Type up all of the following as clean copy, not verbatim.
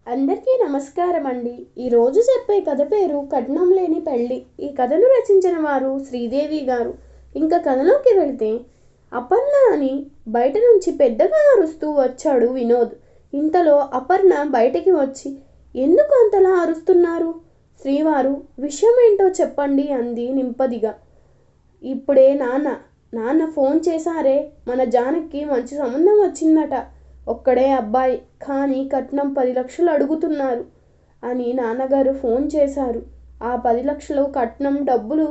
అందరికీ నమస్కారం అండి. ఈరోజు చెప్పే కథ పేరు కట్నం లేని పెళ్ళి. ఈ కథను రచించిన వారు శ్రీదేవి గారు. ఇంకా కథలోకి వెళ్తే, అపర్ణ అని బయట నుంచి పెద్దగా అరుస్తూ వచ్చాడు వినోద్. ఇంతలో అపర్ణ బయటికి వచ్చి, ఎందుకు అంతలా అరుస్తున్నారు శ్రీవారు, విషయం ఏంటో చెప్పండి అంది నింపదిగా. ఇప్పుడే నాన్న ఫోన్ చేశారే, మన జానకి మంచి సంబంధం వచ్చిందట. ఒక్కడే అబ్బాయి, కానీ కట్నం 10 లక్షలు అడుగుతున్నారు అని నాన్నగారు ఫోన్ చేశారు. ఆ 10 లక్షలు కట్నం డబ్బులు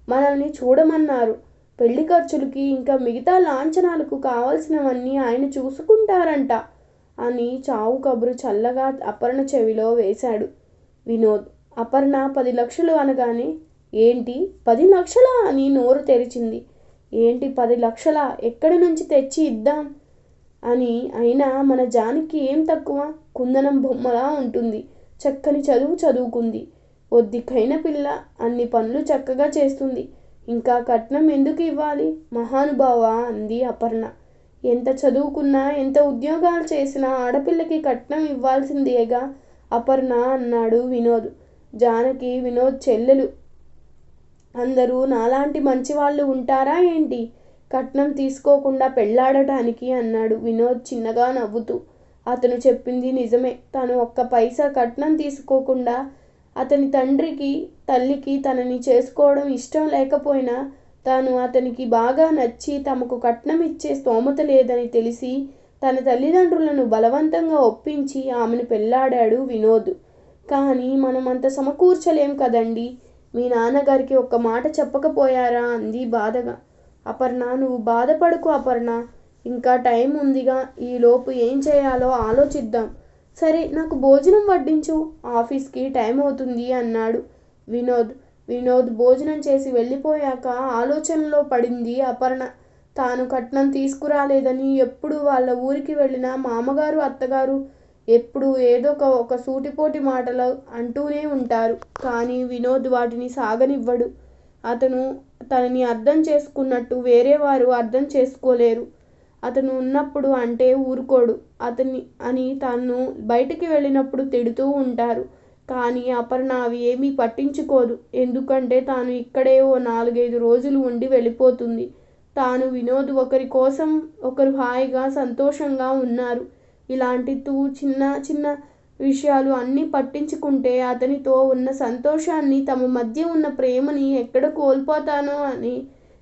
మనల్ని చూడమన్నారు. పెళ్లి ఖర్చులకి ఇంకా మిగతా లాంఛనాలకు కావాల్సినవన్నీ ఆయన చూసుకుంటారంట అని చావు కబురు చల్లగా అపర్ణ చెవిలో వేశాడు వినోద్. అపర్ణ 10 లక్షలు అనగానే, ఏంటి 10 లక్షలా అని నోరు తెరిచింది. ఏంటి 10 లక్షలా, ఎక్కడి నుంచి తెచ్చి ఇద్దాం అని. అయినా మన జానకి ఏం తక్కువ, కుందనం బొమ్మలా ఉంటుంది. చక్కని చదువు చదువుకుంది, ఒద్దికైన పిల్ల, అన్ని పనులు చక్కగా చేస్తుంది. ఇంకా కట్నం ఎందుకు ఇవ్వాలి మహానుభావ అంది అపర్ణ. ఎంత చదువుకున్నా, ఎంత ఉద్యోగాలు చేసినా ఆడపిల్లకి కట్నం ఇవ్వాల్సిందేగా అపర్ణ అన్నాడు వినోద్. జానకి వినోద్ చెల్లెలు. అందరూ నాలాంటి మంచివాళ్ళు ఉంటారా ఏంటి కట్నం తీసుకోకుండా పెళ్ళాడటానికి అన్నాడు వినోద్ చిన్నగా నవ్వుతూ. అతను చెప్పింది నిజమే. తను ఒక్క పైసా కట్నం తీసుకోకుండా అతని తండ్రికి తల్లికి తనని చేసుకోవడం ఇష్టం లేకపోయినా, తాను అతనికి బాగా నచ్చి తమకు కట్నం ఇచ్చే స్తోమత లేదని తెలిసి తన తల్లిదండ్రులను బలవంతంగా ఒప్పించి ఆమెను పెళ్ళాడాడు వినోద్. కానీ మనం అంత సమకూర్చలేం కదండి. మీ నాన్నగారికి ఒక్క మాట చెప్పకపోయారా అంది బాధగా. అపర్ణ, నువ్వు బాధపడకు అపర్ణ, ఇంకా టైం ఉందిగా, ఈలోపు ఏం చేయాలో ఆలోచిద్దాం. సరే, నాకు భోజనం వడ్డించు, ఆఫీస్కి టైం అవుతుంది అన్నాడు వినోద్ భోజనం చేసి వెళ్ళిపోయాక ఆలోచనలో పడింది అపర్ణ. తాను కట్నం తీసుకురాలేదని ఎప్పుడు వాళ్ళ ఊరికి వెళ్ళిన మామగారు అత్తగారు ఎప్పుడు ఏదో ఒక సూటిపోటి మాటలు అంటూనే ఉంటారు. కానీ వినోద్ వాటిని సాగనివ్వడు. అతను తనని అర్థం చేసుకున్నట్టు వేరే వారు అర్థం చేసుకోలేరు. అతను ఉన్నప్పుడు అంటే ఊరుకోడు అని తను బయటికి వెళ్ళినప్పుడు తిడుతూ ఉంటారు. కానీ అపర్ణ అవి ఏమీ పట్టించుకోదు. ఎందుకంటే తాను ఇక్కడే ఓ 4-5 రోజులు ఉండి వెళ్ళిపోతుంది. తాను వినోద్ ఒకరి కోసం ఒకరు హాయిగా సంతోషంగా ఉన్నారు. ఇలాంటి చిన్న చిన్న విషయాలు అన్నీ పట్టించుకుంటే అతనితో ఉన్న సంతోషాన్ని, తమ మధ్య ఉన్న ప్రేమని ఎక్కడ కోల్పోతానో అని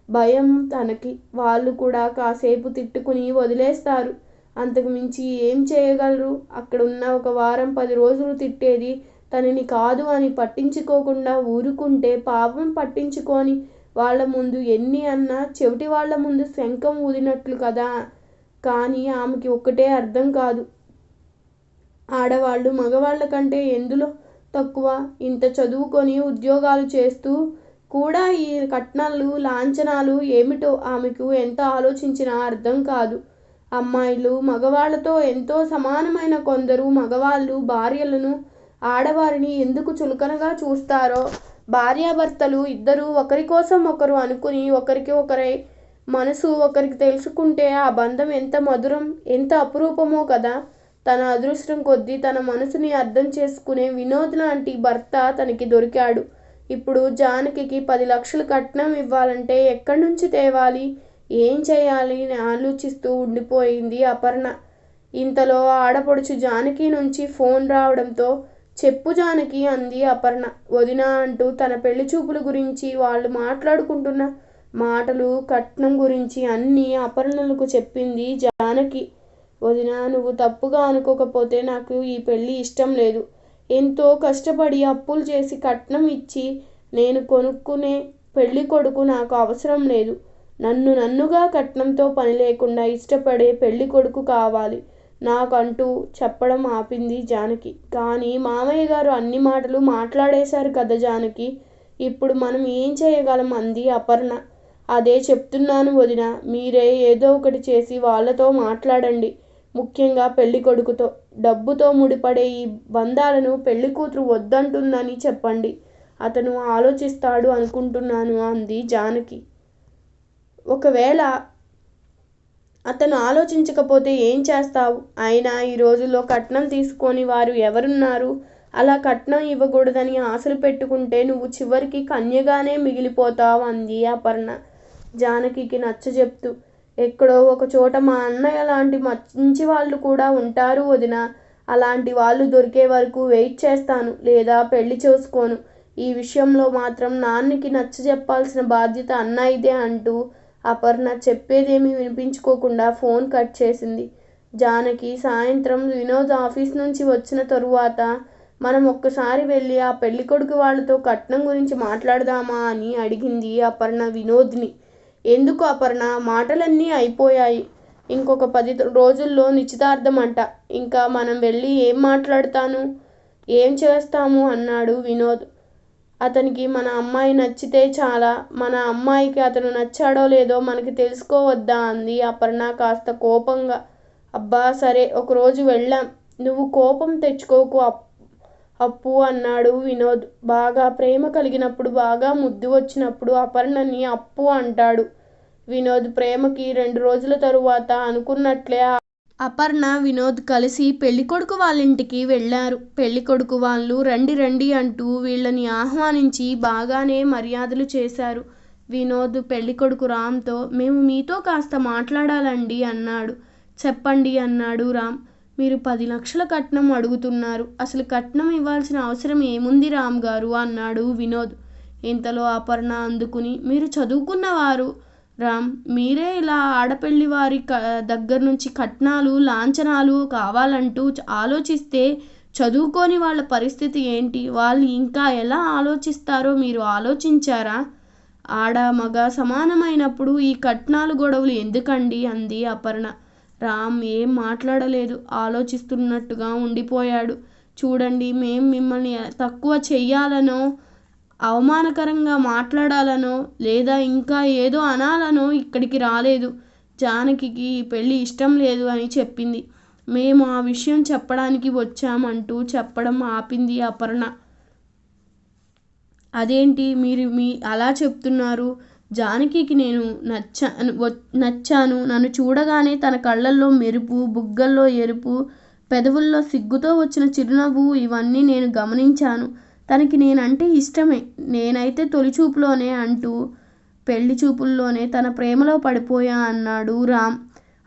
భయం తనకి. వాళ్ళు కూడా కాసేపు తిట్టుకుని వదిలేస్తారు. అంతకు మించి ఏం చేయగలరు. అక్కడ ఉన్న ఒక వారం 10 రోజులు తిట్టేది తనని కాదు అని పట్టించుకోకుండా ఊరుకుంటే, పాపం పట్టించుకొని వాళ్ళ ముందు ఎన్ని అన్నా చెవిటి వాళ్ళ ముందు శంఖం ఊదినట్లు కదా. కానీ ఆమెకి ఒక్కటే అర్థం కాదు, ఆడవాళ్ళు మగవాళ్ళ కంటే ఎందులో తక్కువ. ఇంత చదువుకొని ఉద్యోగాలు చేస్తూ కూడా ఈ కట్నాలు లాంఛనాలు ఏమిటో ఆమెకు ఎంత ఆలోచించినా అర్థం కాదు. అమ్మాయిలు మగవాళ్ళతో ఎంతో సమానమైన కొందరు మగవాళ్ళు భార్యలను, ఆడవారిని ఎందుకు చులకనగా చూస్తారో. భార్యాభర్తలు ఇద్దరూ ఒకరి కోసం ఒకరు అనుకుని ఒకరికి ఒకరై మనసు ఒకరికి తెలుసుకుంటే ఆ బంధం ఎంత మధురం, ఎంత అపురూపమో కదా. తన అదృష్టం కొద్దీ తన మనసుని అర్థం చేసుకునే వినోద్ లాంటి భర్త తనకి దొరికాడు. ఇప్పుడు జానకికి 10 లక్షలు కట్నం ఇవ్వాలంటే ఎక్కడి నుంచి తేవాలి, ఏం చేయాలి అని ఆలోచిస్తూ ఉండిపోయింది అపర్ణ. ఇంతలో ఆడపడుచు జానకి నుంచి ఫోన్ రావడంతో, చెప్పు జానకి అంది అపర్ణ. వదినా అంటూ తన పెళ్లి చూపుల గురించి, వాళ్ళు మాట్లాడుకుంటున్న మాటలు, కట్నం గురించి అన్నీ అపర్ణలకు చెప్పింది జానకి. వదినా, నువ్వు తప్పుగా అనుకోకపోతే నాకు ఈ పెళ్ళి ఇష్టం లేదు. ఎంతో కష్టపడి అప్పులు చేసి కట్నం ఇచ్చి నేను కొనుక్కునే పెళ్లి కొడుకు నాకు అవసరం లేదు. నన్నుగా కట్నంతో పని లేకుండా ఇష్టపడే పెళ్లి కొడుకు కావాలి నాకంటూ చెప్పడం ఆపింది జానకి. కానీ మామయ్య గారు అన్ని మాటలు మాట్లాడేశారు కదా జానకి, ఇప్పుడు మనం ఏం చేయగలం అంది అపర్ణ. అదే చెప్తున్నాను వదినా, మీరే ఏదో ఒకటి చేసి వాళ్ళతో మాట్లాడండి. ముఖ్యంగా పెళ్లి కొడుకుతో. డబ్బుతో ముడిపడే ఈ బంధాలను పెళ్లి కూతురు వద్దంటుందని చెప్పండి. అతను ఆలోచిస్తాడు అనుకుంటున్నాను అంది జానకి. ఒకవేళ అతను ఆలోచించకపోతే ఏం చేస్తావు? అయినా ఈ రోజుల్లో కట్నం తీసుకొని వారు ఎవరున్నారు? అలా కట్నం ఇవ్వకూడదని ఆశలు పెట్టుకుంటే నువ్వు చివరికి కన్యగానే మిగిలిపోతావు అంది అపర్ణ జానకికి నచ్చజెప్తూ. ఎక్కడో ఒకచోట మా అన్నయ్య లాంటి మంచి వాళ్ళు కూడా ఉంటారు వదినా. అలాంటి వాళ్ళు దొరికే వరకు వెయిట్ చేస్తాను, లేదా పెళ్లి చేసుకోను. ఈ విషయంలో మాత్రం నాన్నకి నచ్చజెప్పాల్సిన బాధ్యత అన్నయ్యదే అంటూ అపర్ణ చెప్పేదేమీ వినిపించుకోకుండా ఫోన్ కట్ చేసింది. జానకి సాయంత్రం వినోద్ ఆఫీస్ నుంచి వచ్చిన తరువాత మనం ఒక్కసారి వెళ్ళి ఆ పెళ్ళికొడుకు వాళ్ళతో కట్నం గురించి మాట్లాడదామా అని అడిగింది అపర్ణ వినోద్ని. ఎందుకు అపర్ణ? మాటలన్నీ అయిపోయాయి. ఇంకొక 10 రోజుల్లో నిశ్చితార్థం అంట. ఇంకా మనం వెళ్ళి ఏం మాట్లాడతాను, ఏం చేస్తాము అన్నాడు వినోద్. అతనికి మన అమ్మాయి నచ్చితే చాలా. మన అమ్మాయికి అతను నచ్చాడో లేదో మనకి తెలుసుకోవద్దా అంది అపర్ణ కాస్త కోపంగా. అబ్బా సరే, ఒకరోజు వెళ్ళాం. నువ్వు కోపం తెచ్చుకోకు అప్పు అన్నాడు వినోద్. బాగా ప్రేమ కలిగినప్పుడు, బాగా ముద్దు వచ్చినప్పుడు అపర్ణని అప్పు అంటాడు వినోద్. ప్రేమకి 2 రోజుల తరువాత అనుకున్నట్లే అపర్ణ వినోద్ కలిసి పెళ్ళికొడుకు వాళ్ళింటికి వెళ్ళారు. పెళ్ళికొడుకు వాళ్ళు రండి రండి అంటూ వీళ్ళని ఆహ్వానించి బాగానే మర్యాదలు చేశారు. వినోద్ పెళ్ళికొడుకు రామ్తో, మేము మీతో కాస్త మాట్లాడాలండి అన్నాడు. చెప్పండి అన్నాడు రామ్. మీరు 10 లక్షల కట్నం అడుగుతున్నారు. అసలు కట్నం ఇవ్వాల్సిన అవసరం ఏముంది రామ్ గారు అన్నాడు వినోద్. ఇంతలో అపర్ణ అందుకుని, మీరు చదువుకున్నవారు రామ్, మీరే ఇలా ఆడపెళ్లి వారి దగ్గర నుంచి కట్నాలు లాంఛనాలు కావాలంటూ ఆలోచిస్తే చదువుకోని వాళ్ళ పరిస్థితి ఏంటి? వాళ్ళు ఇంకా ఎలా ఆలోచిస్తారో మీరు ఆలోచించారా? ఆడ మగ సమానమైనప్పుడు ఈ కట్నాలు గొడవలు ఎందుకండి అంది అపర్ణ. రామ్ ఏం మాట్లాడలేదు, ఆలోచిస్తున్నట్టుగా ఉండిపోయాడు. చూడండి, మేం మిమ్మల్ని తక్కువ చెయ్యాలనో, అవమానకరంగా మాట్లాడాలనో, లేదా ఇంకా ఏదో అనాలనో ఇక్కడికి రాలేదు. జానకికి ఈ పెళ్ళి ఇష్టం లేదు అని చెప్పింది. మేము ఆ విషయం చెప్పడానికి వచ్చామంటూ చెప్పడం ఆపింది అపర్ణ. అదేంటి మీరు అలా చెప్తున్నారు? జానకికి నేను నచ్చాను. నన్ను చూడగానే తన కళ్ళల్లో మెరుపు, బుగ్గల్లో ఎరుపు, పెదవుల్లో సిగ్గుతో వచ్చిన చిరునవ్వు ఇవన్నీ నేను గమనించాను. తనకి నేనంటే ఇష్టమే. నేనైతే తొలిచూపులోనే అంటూ పెళ్లి చూపుల్లోనే తన ప్రేమలో పడిపోయా అన్నాడు రామ్.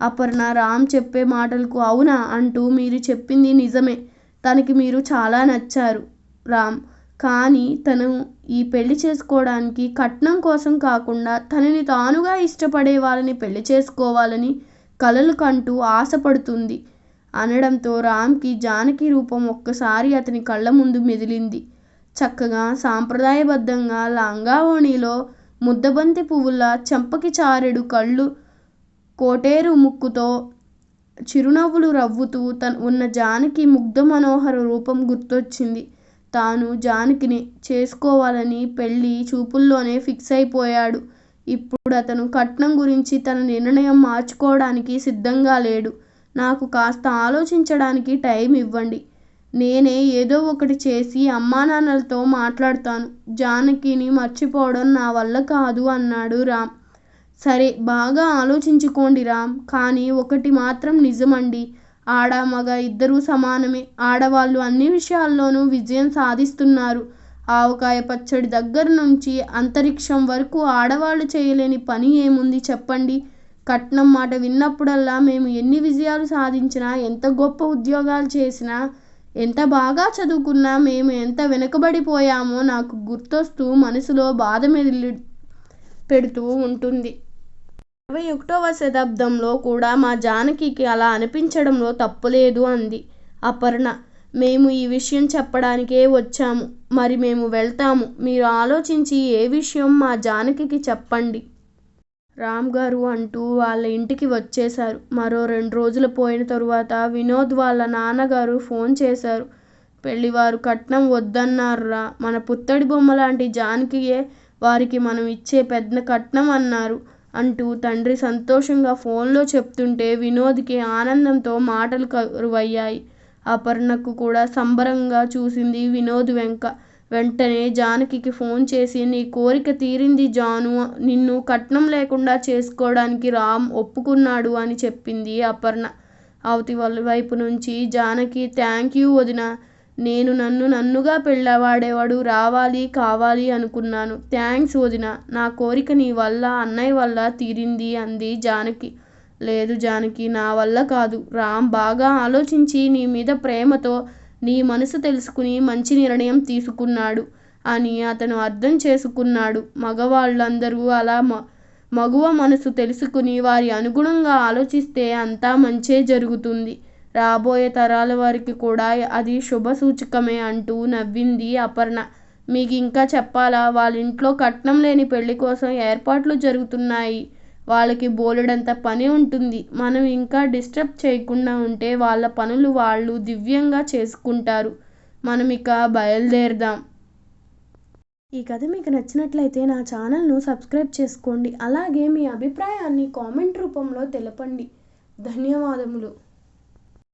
అపర్ణ రామ్ చెప్పే మాటలకు అవునా అంటూ, మీరు చెప్పింది నిజమే. తనకి మీరు చాలా నచ్చారు రామ్. కానీ తను ఈ పెళ్లి చేసుకోవడానికి కట్నం కోసం కాకుండా తనని తానుగా ఇష్టపడే వాళ్ళని పెళ్లి చేసుకోవాలని కలలు కంటూ ఆశపడుతుంది అనడంతో రామ్కి జానకి రూపం ఒక్కసారి అతని కళ్ళ ముందు మెదిలింది. చక్కగా సాంప్రదాయబద్ధంగా లంగావోణీలో ముద్దబంతి పువ్వులా చెంపకి చారెడు కళ్ళు, కోటేరు ముక్కుతో చిరునవ్వులు రవ్వుతూ ఉన్న జానకి ముగ్ధ మనోహర రూపం గుర్తొచ్చింది. తాను జానకిని చేసుకోవాలని పెళ్లి చూపుల్లోనే ఫిక్స్ అయిపోయాడు. ఇప్పుడు అతను కట్నం గురించి తన నిర్ణయం మార్చుకోవడానికి సిద్ధంగా లేడు. నాకు కాస్త ఆలోచించడానికి టైం ఇవ్వండి. నేనే ఏదో ఒకటి చేసి అమ్మానాన్నలతో మాట్లాడతాను. జానకిని మర్చిపోవడం నా వల్ల కాదు అన్నాడు రామ్. సరే, బాగా ఆలోచించుకోండి రామ్. కానీ ఒకటి మాత్రం నిజమండి, ఆడ మగ ఇద్దరూ సమానమే. ఆడవాళ్ళు అన్ని విషయాల్లోనూ విజయం సాధిస్తున్నారు. ఆవకాయ పచ్చడి దగ్గర నుంచి అంతరిక్షం వరకు ఆడవాళ్ళు చేయలేని పని ఏముంది చెప్పండి? కట్నం మాట విన్నప్పుడల్లా మేము ఎన్ని విజయాలు సాధించినా, ఎంత గొప్ప ఉద్యోగాలు చేసినా, ఎంత బాగా చదువుకున్నా మేము ఎంత వెనుకబడిపోయామో నాకు గుర్తొస్తూ మనసులో బాధ పెడుతూ ఉంటుంది. 21వ శతాబ్దంలో కూడా మా జానకికి అలా అనిపించడంలో తప్పులేదు అంది అపర్ణ. మేము ఈ విషయం చెప్పడానికే వచ్చాము. మరి మేము వెళ్తాము. మీరు ఆలోచించి ఏ విషయం మా జానకికి చెప్పండి రామ్ గారు అంటూ వాళ్ళ ఇంటికి వచ్చేశారు. మరో 2 రోజులు పోయిన తరువాత వినోద్ వాళ్ళ నాన్నగారు ఫోన్ చేశారు. పెళ్లివారు కట్నం వద్దన్నారురా. మన పుత్తడి బొమ్మ లాంటి జానకియే వారికి మనం ఇచ్చే పెద్ద కట్నం అన్నారు అంటూ తండ్రి సంతోషంగా ఫోన్లో చెప్తుంటే వినోద్కి ఆనందంతో మాటలు కరువయ్యాయి. అపర్ణకు కూడా సంబరంగా చూసింది వినోద్ వెంక. వెంటనే జానకికి ఫోన్ చేసి, నీ కోరిక తీరింది జాను, నిన్ను కట్నం లేకుండా చేసుకోవడానికి రామ్ ఒప్పుకున్నాడు అని చెప్పింది అపర్ణ. అవతి వైపు నుంచి జానకి, థ్యాంక్ యూ వదిన, నేను నన్నుగా పెళ్ళవాడేవాడు రావాలి కావాలి అనుకున్నాను. థ్యాంక్స్ వదిన, నా కోరిక నీ వల్ల అన్నయ్య వల్ల తీరింది అంది జానకి. లేదు జానకి, నా వల్ల కాదు. రామ్ బాగా ఆలోచించి నీ మీద ప్రేమతో నీ మనసు తెలుసుకుని మంచి నిర్ణయం తీసుకున్నాడు అని అతను అర్థం చేసుకున్నాడు. మగవాళ్ళందరూ అలా మగువ మనసు తెలుసుకుని వారి అనుగుణంగా ఆలోచిస్తే అంతా మంచే జరుగుతుంది. రాబోయే తరాల వారికి కూడా అది శుభసూచకమే అంటూ నవ్వింది అపర్ణ. మీకు ఇంకా చెప్పాలా? వాళ్ళింట్లో కట్నం లేని పెళ్లి కోసం ఏర్పాట్లు జరుగుతున్నాయి. వాళ్ళకి బోలెడంత పని ఉంటుంది. మనం ఇంకా డిస్టర్బ్ చేయకుండా ఉంటే వాళ్ళ పనులు వాళ్ళు దివ్యంగా చేసుకుంటారు. మనం ఇక బయలుదేరదాం. ఈ కథ మీకు నచ్చినట్లయితే నా ఛానల్ను సబ్స్క్రైబ్ చేసుకోండి. అలాగే మీ అభిప్రాయాన్ని కామెంట్ రూపంలో తెలపండి. ధన్యవాదములు.